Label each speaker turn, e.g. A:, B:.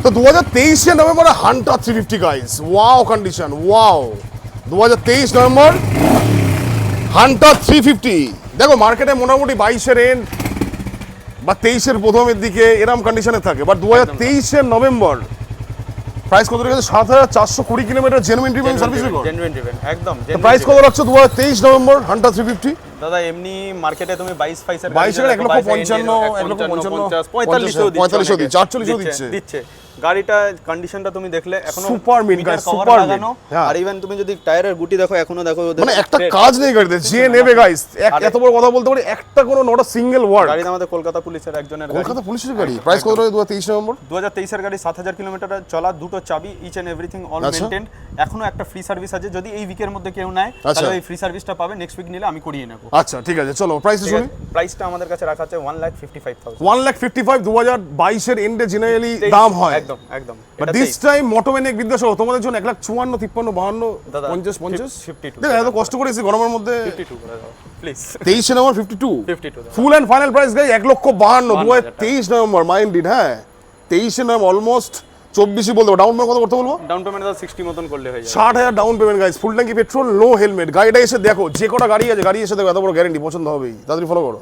A: তো 2023 নভেম্বরে Hunter 350 guys, wow condition, wow. 2023 November Hunter 350। দেখো মার্কেটে মোটামুটি 22-এর এন্ড বা 23-এর প্রথমের দিকে এরকম কন্ডিশনে থাকে, বাট 2023 নভেম্বর প্রাইস কত রেখেছে? 7,420 kilometre genuine driven service record.
B: Genuine driven একদম।
A: প্রাইস কত রাখছো 2023 নভেম্বর হান্টার 350?
B: দাদা এমনি মার্কেটে তুমি 22-22 এর
A: 1,55,45,000 দিচ্ছে, 48
B: দিচ্ছে। গাড়িটা কন্ডিশনটা তুমি দেখলে এখনো
A: super mean guys, super mean.
B: আর ইভেন তুমি যদি টায়ারের গুটি দেখো এখনো দেখো
A: মানে একটা কাজ নেই গাড়িতে, যে নেবে গাইস এত বড় কথা বলতে পারি, একটা কোনো নট আ সিঙ্গেল ওয়ার্ড।
B: গাড়িটা আমাদের কলকাতা পুলিশের একজনের গাড়ি।
A: কলকাতা পুলিশের গাড়ি। প্রাইস কত রয়েছে 2023 নভেম্বর?
B: 2023 এর গাড়ি 7000 কিলোমিটার চলা, দুটো চাবি, each and everything all maintained. এখনো একটা ফ্রি সার্ভিস আছে, যদি এই উইকের মধ্যে কেউ নেয় তাহলে এই ফ্রি সার্ভিসটা পাবে, নেক্সট উইক নিলে আমি করিয়ে নেব।
A: আচ্ছা ঠিক আছে, চলো প্রাইসটা শুনি।
B: প্রাইসটা আমাদের কাছে রাখা আছে 1,55,000।
A: 1,55,000 2022 এর এন্ডে জেনারেলি দাম হয়
B: একদম একদম।
A: বাট দিস টাইম মোটোমেনিক বিদ্যাসাগর তোমাদের জন্য 1,54,000 53 52 50 50
B: 52।
A: দেখো এত কষ্ট করে এসে গরমের মধ্যে
B: 52 করে দাও please.
A: 23 November 52
B: 52
A: full and final price guy 1,52,000 2023 November minded. হ্যাঁ 23 নভেম্বর অলমোস্ট 24ই বলতে পারবো। ডাউন পেমেন্ট কত করতে বলবো?
B: ডাউন পেমেন্ট 60 মতন করলে হয়ে যাবে।
A: 60,000 ডাউন পেমেন্ট গাইস, ফুল ট্যাঙ্কি পেট্রোল, নো হেলমেট। গাড়িটা এসে দেখো, যে কটা গাড়ি আছে গাড়ি এসে দেখো, এত বড় গ্যারান্টি পছন্দ হবেই। তাড়াতাড়ি ফলো করো।